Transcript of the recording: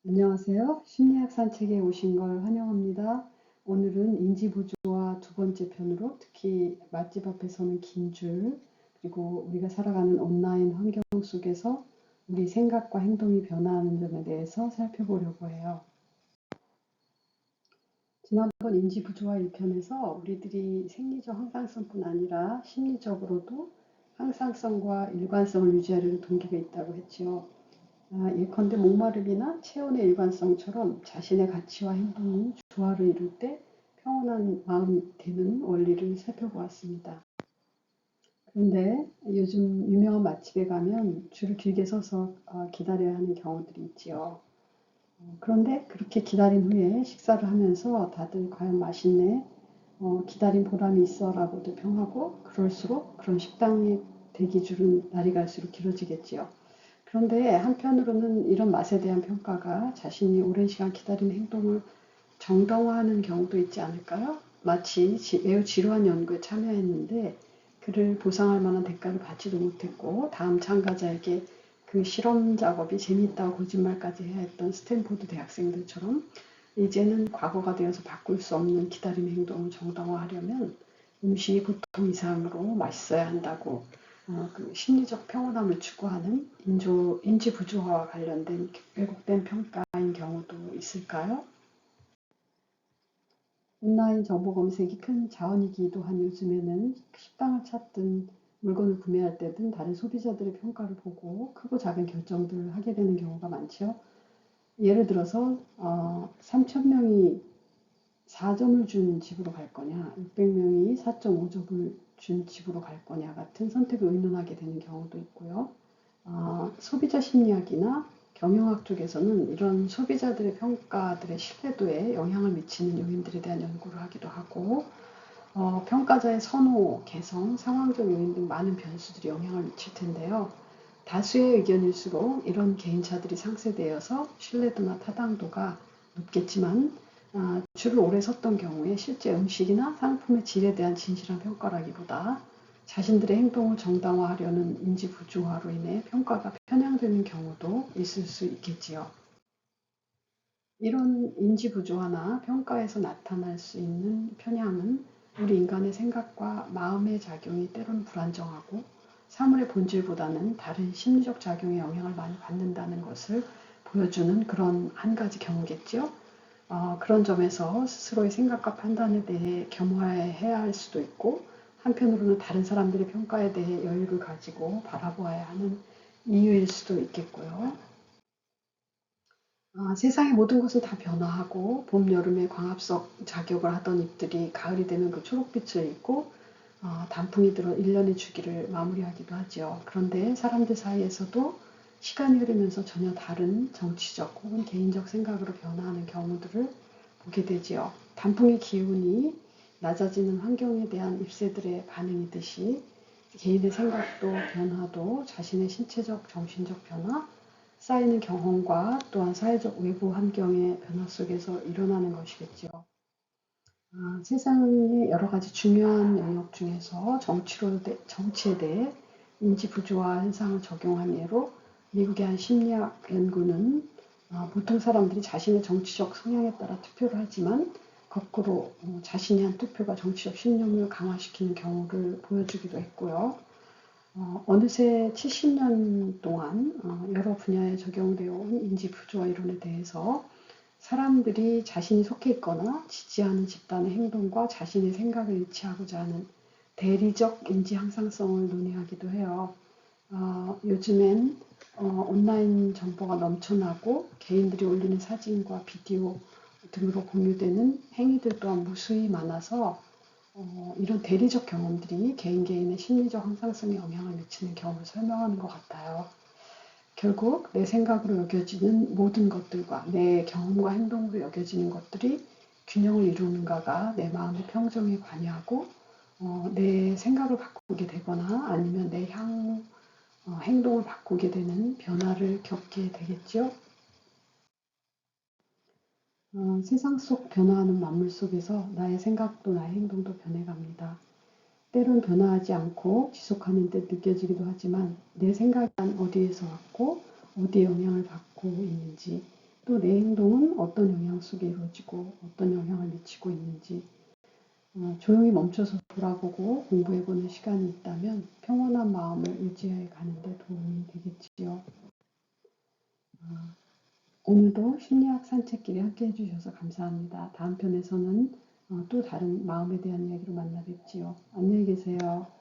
안녕하세요. 심리학 산책에 오신 걸 환영합니다. 오늘은 인지부조화 두 번째 편으로 특히 맛집 앞에서는 긴 줄, 그리고 우리가 살아가는 온라인 환경 속에서 우리 생각과 행동이 변화하는 점에 대해서 살펴보려고 해요. 지난번 인지부조화 1편에서 우리들이 생리적 항상성뿐 아니라 심리적으로도 항상성과 일관성을 유지하려는 동기가 있다고 했지요. 예컨대 목마름이나 체온의 일관성처럼 자신의 가치와 행동이 조화를 이룰 때 평온한 마음이 되는 원리를 살펴보았습니다. 그런데 요즘 유명한 맛집에 가면 줄을 길게 서서 기다려야 하는 경우들이 있지요. 그런데 그렇게 기다린 후에 식사를 하면서 다들 과연 맛있네, 기다린 보람이 있어 라고도 평하고, 그럴수록 그런 식당의 대기줄은 날이 갈수록 길어지겠지요. 그런데 한편으로는 이런 맛에 대한 평가가 자신이 오랜 시간 기다린 행동을 정당화하는 경우도 있지 않을까요? 마치 매우 지루한 연구에 참여했는데 그를 보상할 만한 대가를 받지도 못했고 다음 참가자에게 그 실험 작업이 재미있다고 거짓말까지 해야 했던 스탠포드 대학생들처럼 이제는 과거가 되어서 바꿀 수 없는 기다림의 행동을 정당화하려면 음식이 보통 이상으로 맛있어야 한다고 그 심리적 평온함을 추구하는 인지 부조화와 관련된 왜곡된 평가인 경우도 있을까요? 온라인 정보 검색이 큰 자원이기도 한 요즘에는 식당을 찾든 물건을 구매할 때든 다른 소비자들의 평가를 보고 크고 작은 결정들을 하게 되는 경우가 많죠. 예를 들어서 3,000명이 4점을 준 집으로 갈 거냐, 600명이 4.5점을 준 집으로 갈 거냐 같은 선택을 의논하게 되는 경우도 있고요. 소비자 심리학이나 경영학 쪽에서는 이런 소비자들의 평가들의 신뢰도에 영향을 미치는 요인들에 대한 연구를 하기도 하고, 평가자의 선호, 개성, 상황적 요인 등 많은 변수들이 영향을 미칠 텐데요. 다수의 의견일수록 이런 개인차들이 상쇄되어서 신뢰도나 타당도가 높겠지만, 줄을 오래 섰던 경우에 실제 음식이나 상품의 질에 대한 진실한 평가라기보다 자신들의 행동을 정당화하려는 인지 부조화로 인해 평가가 편향되는 경우도 있을 수 있겠지요. 이런 인지 부조화나 평가에서 나타날 수 있는 편향은 우리 인간의 생각과 마음의 작용이 때로는 불안정하고 사물의 본질보다는 다른 심리적 작용에 영향을 많이 받는다는 것을 보여주는 그런 한 가지 경우겠죠. 그런 점에서 스스로의 생각과 판단에 대해 겸허해야 할 수도 있고, 한편으로는 다른 사람들의 평가에 대해 여유를 가지고 바라보아야 하는 이유일 수도 있겠고요. 세상의 모든 것은 다 변화하고 봄, 여름에 광합성 작용을 하던 잎들이 가을이 되면 그 초록빛을 잃고 단풍이 들어 1년의 주기를 마무리하기도 하죠. 그런데 사람들 사이에서도 시간이 흐르면서 전혀 다른 정치적 혹은 개인적 생각으로 변화하는 경우들을 보게 되지요. 단풍의 기운이 낮아지는 환경에 대한 잎새들의 반응이듯이 개인의 생각도 변화도 자신의 신체적, 정신적 변화, 쌓이는 경험과 또한 사회적 외부 환경의 변화 속에서 일어나는 것이겠죠. 세상의 여러 가지 중요한 영역 중에서 정치에 대해 인지 부조화 현상을 적용한 예로 미국의 한 심리학 연구는 보통 사람들이 자신의 정치적 성향에 따라 투표를 하지만 거꾸로 자신이 한 투표가 정치적 신념을 강화시키는 경우를 보여주기도 했고요. 어느새 70년 동안 여러 분야에 적용되어 온 인지 부조화 이론에 대해서 사람들이 자신이 속해 있거나 지지하는 집단의 행동과 자신의 생각을 일치하고자 하는 대리적 인지 항상성을 논의하기도 해요. 요즘엔 온라인 정보가 넘쳐나고 개인들이 올리는 사진과 비디오 등으로 공유되는 행위들 또한 무수히 많아서 이런 대리적 경험들이 개인의 심리적 항상성에 영향을 미치는 경우를 설명하는 것 같아요. 결국 내 생각으로 여겨지는 모든 것들과 내 경험과 행동으로 여겨지는 것들이 균형을 이루는가가 내 마음의 평정에 관여하고 내 생각을 바꾸게 되거나 아니면 내 향후 행동을 바꾸게 되는 변화를 겪게 되겠죠. 세상 속 변화하는 만물 속에서 나의 생각도 나의 행동도 변해갑니다. 때론 변화하지 않고 지속하는 듯 느껴지기도 하지만 내 생각이 어디에서 왔고 어디에 영향을 받고 있는지 또 내 행동은 어떤 영향 속에 이루어지고 어떤 영향을 미치고 있는지 조용히 멈춰서 돌아보고 공부해보는 시간이 있다면 평온한 마음을 유지해 가는 데 도움이 되겠지요. 오늘도 심리학 산책길에 함께 해주셔서 감사합니다. 다음 편에서는 또 다른 마음에 대한 이야기로 만나 뵙지요. 안녕히 계세요.